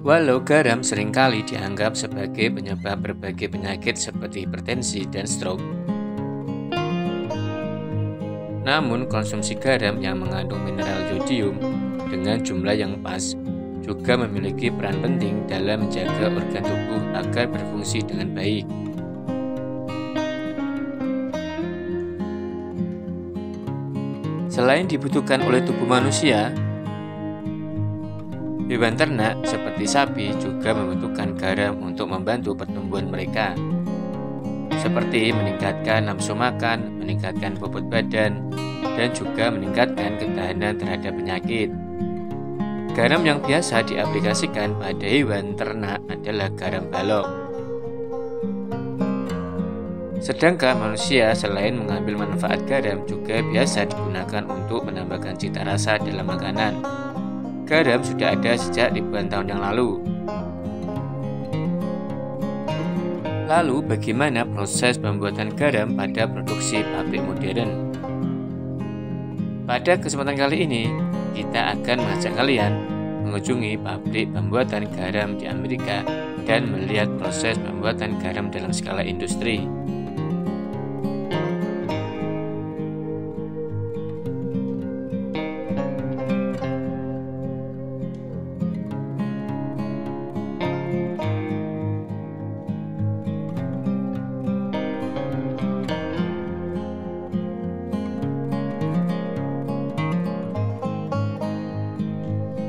Walau garam seringkali dianggap sebagai penyebab berbagai penyakit seperti hipertensi dan stroke, namun konsumsi garam yang mengandung mineral yodium dengan jumlah yang pas juga memiliki peran penting dalam menjaga organ tubuh agar berfungsi dengan baik. Selain dibutuhkan oleh tubuh manusia, hewan ternak seperti sapi juga membutuhkan garam untuk membantu pertumbuhan mereka, seperti meningkatkan nafsu makan, meningkatkan bobot badan, dan juga meningkatkan ketahanan terhadap penyakit. Garam yang biasa diaplikasikan pada hewan ternak adalah garam balok. Sedangkan manusia selain mengambil manfaat garam juga biasa digunakan untuk menambahkan cita rasa dalam makanan. Garam sudah ada sejak ribuan tahun yang lalu. Lalu bagaimana proses pembuatan garam pada produksi pabrik modern? Pada kesempatan kali ini, kita akan mengajak kalian mengunjungi pabrik pembuatan garam di Amerika dan melihat proses pembuatan garam dalam skala industri.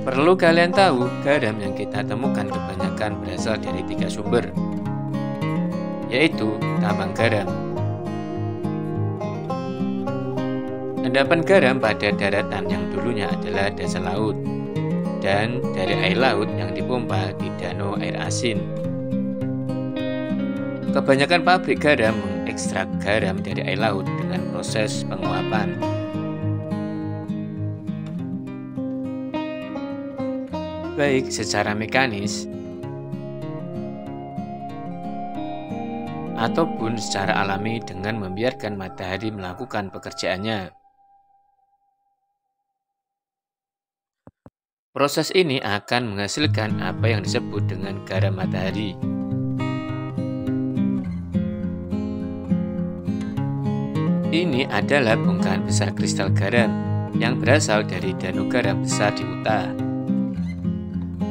Perlu kalian tahu, garam yang kita temukan kebanyakan berasal dari 3 sumber, yaitu tambang garam. Endapan garam pada daratan yang dulunya adalah dasar laut, dan dari air laut yang dipompa di danau air asin. Kebanyakan pabrik garam mengekstrak garam dari air laut dengan proses penguapan. Baik secara mekanis ataupun secara alami dengan membiarkan matahari melakukan pekerjaannya. Proses ini akan menghasilkan apa yang disebut dengan garam matahari. Ini adalah bongkahan besar kristal garam yang berasal dari danau garam besar di Utah.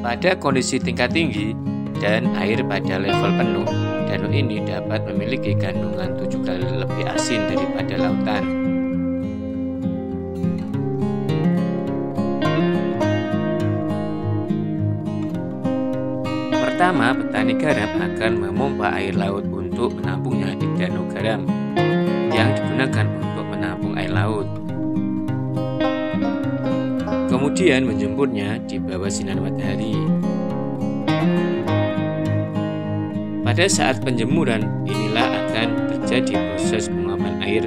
Pada kondisi tingkat tinggi dan air pada level penuh, danau ini dapat memiliki kandungan 7 kali lebih asin daripada lautan. Pertama, petani garam akan memompa air laut untuk menampungnya di danau garam yang digunakan untuk menampung air laut. Kemudian menjemurnya di bawah sinar matahari. Pada saat penjemuran, inilah akan terjadi proses penguapan air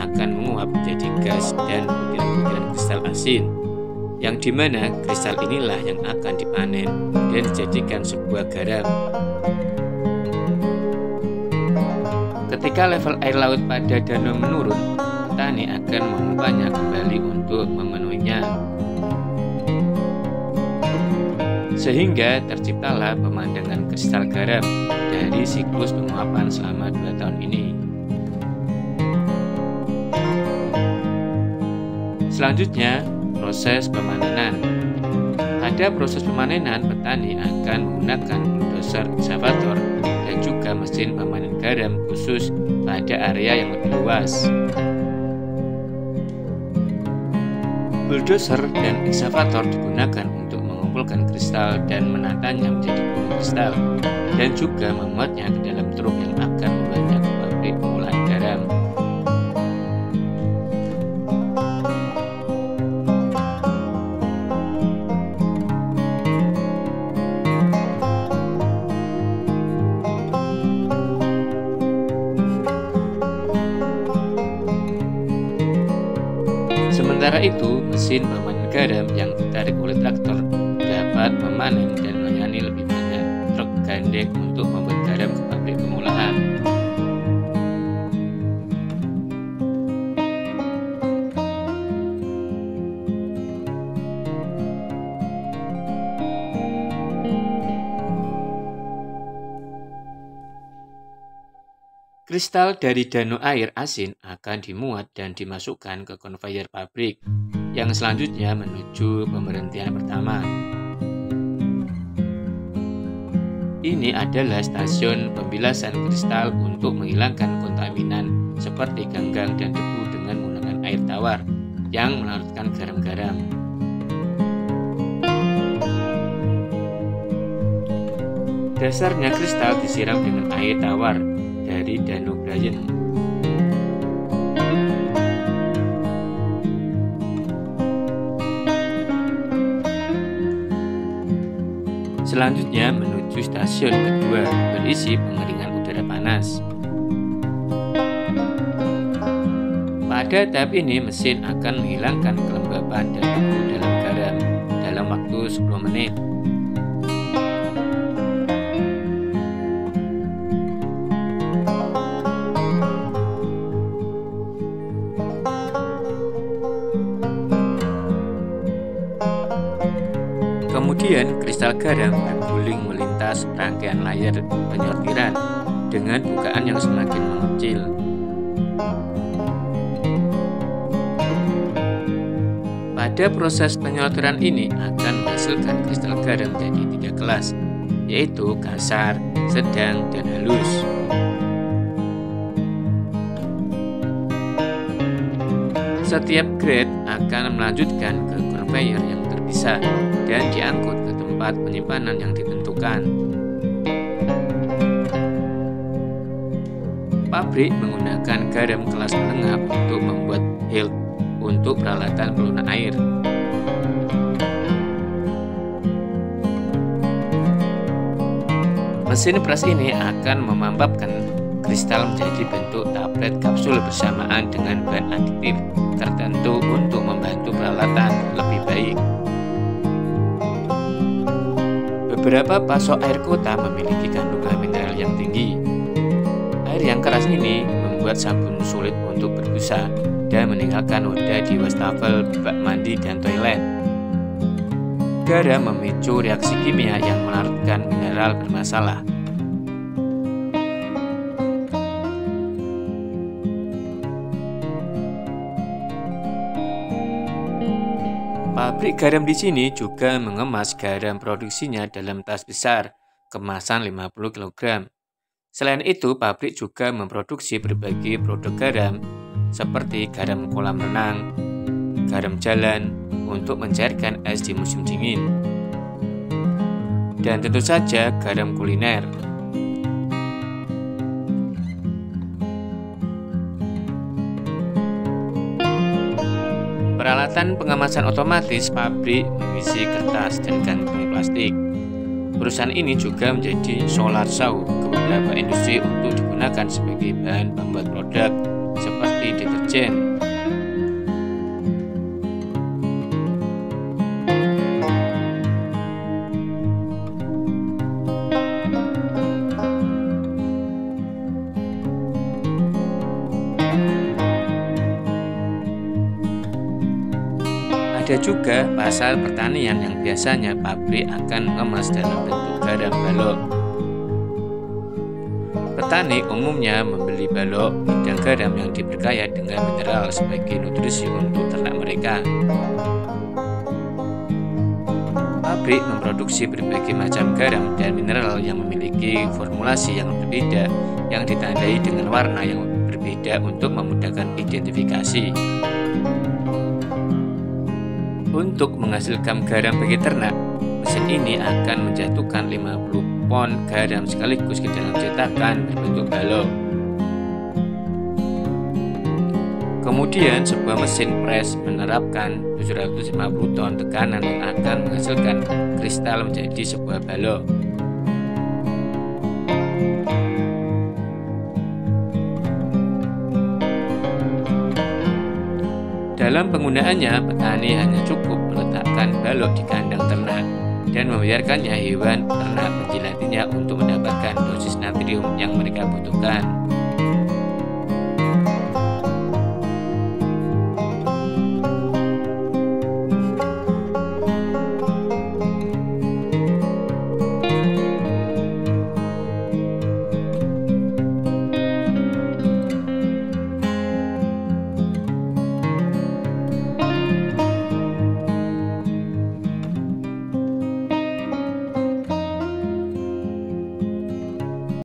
akan menguap menjadi gas dan butiran-butiran kristal asin, yang dimana kristal inilah yang akan dipanen dan dijadikan sebuah garam. Ketika level air laut pada danau menurun, petani akan memompanya kembali untuk memenuhinya, sehingga terciptalah pemandangan kristal garam dari siklus penguapan selama 2 tahun ini. Selanjutnya, proses pemanenan. Pada proses pemanenan, petani akan menggunakan bulldozer eksavator dan juga mesin pemanen garam khusus pada area yang lebih luas. Bulldozer dan eksavator digunakan untuk mengumpulkan kristal dan menatanya menjadi gunung kristal, dan juga memuatnya ke dalam truk yang akan membawanya ke pabrik pengolahan garam. Sementara itu, mesin pemanen garam yang ditarik oleh traktor dapat memanen dan melayani lebih banyak truk gandeng untuk membuat garam ke pabrik pengolahan. Kristal dari danau air asin akan dimuat dan dimasukkan ke konveyor pabrik yang selanjutnya menuju pemberhentian pertama. Ini adalah stasiun pembilasan kristal untuk menghilangkan kontaminan seperti ganggang dan debu dengan menggunakan air tawar yang melarutkan garam-garam. Dasarnya kristal disiram dengan air tawar dari Danau Bryan. Selanjutnya menuju stasiun kedua berisi pengeringan udara panas. Pada tahap ini mesin akan menghilangkan kelembaban dan debu dalam garam dalam waktu 10 menit. Kemudian kristal garam berguling melintas rangkaian layar penyortiran dengan bukaan yang semakin mengecil. Pada proses penyortiran ini akan menghasilkan kristal garam menjadi 3 kelas, yaitu kasar, sedang, dan halus. Setiap grade akan melanjutkan ke konveyor yang terpisah dan diangkut ke tempat penyimpanan yang ditentukan. Pabrik menggunakan garam kelas menengah untuk membuat hilt untuk peralatan pelunak air. Mesin pres ini akan memampankan kristal menjadi bentuk tablet kapsul bersamaan dengan bahan aditif tertentu untuk membantu peralatan lebih baik. Beberapa pasok air kota memiliki kandungan mineral yang tinggi. Air yang keras ini membuat sabun sulit untuk berbusa dan meninggalkan noda di wastafel, bak mandi, dan toilet. Garam memicu reaksi kimia yang melarutkan mineral bermasalah. Pabrik garam di sini juga mengemas garam produksinya dalam tas besar, kemasan 50 kg. Selain itu, pabrik juga memproduksi berbagai produk garam seperti garam kolam renang, garam jalan untuk mencairkan es di musim dingin, dan tentu saja garam kuliner. Peralatan pengemasan otomatis pabrik mengisi kertas dan kantung plastik. Perusahaan ini juga menjadi solar saw ke beberapa industri untuk digunakan sebagai bahan pembuat produk seperti deterjen. Ada juga pasar pertanian yang biasanya pabrik akan mengemas dalam bentuk garam balok. Petani umumnya membeli balok bidang garam yang diperkaya dengan mineral sebagai nutrisi untuk ternak mereka. Pabrik memproduksi berbagai macam garam dan mineral yang memiliki formulasi yang berbeda yang ditandai dengan warna yang berbeda untuk memudahkan identifikasi. Untuk menghasilkan garam bagi ternak, mesin ini akan menjatuhkan 50 pon garam sekaligus ke dalam cetakan berbentuk balok. Kemudian sebuah mesin pres menerapkan 750 ton tekanan yang akan menghasilkan kristal menjadi sebuah balok. Dalam penggunaannya, petani hanya cukup meletakkan balok di kandang ternak dan membiarkannya hewan ternak menjilatinya untuk mendapatkan dosis natrium yang mereka butuhkan.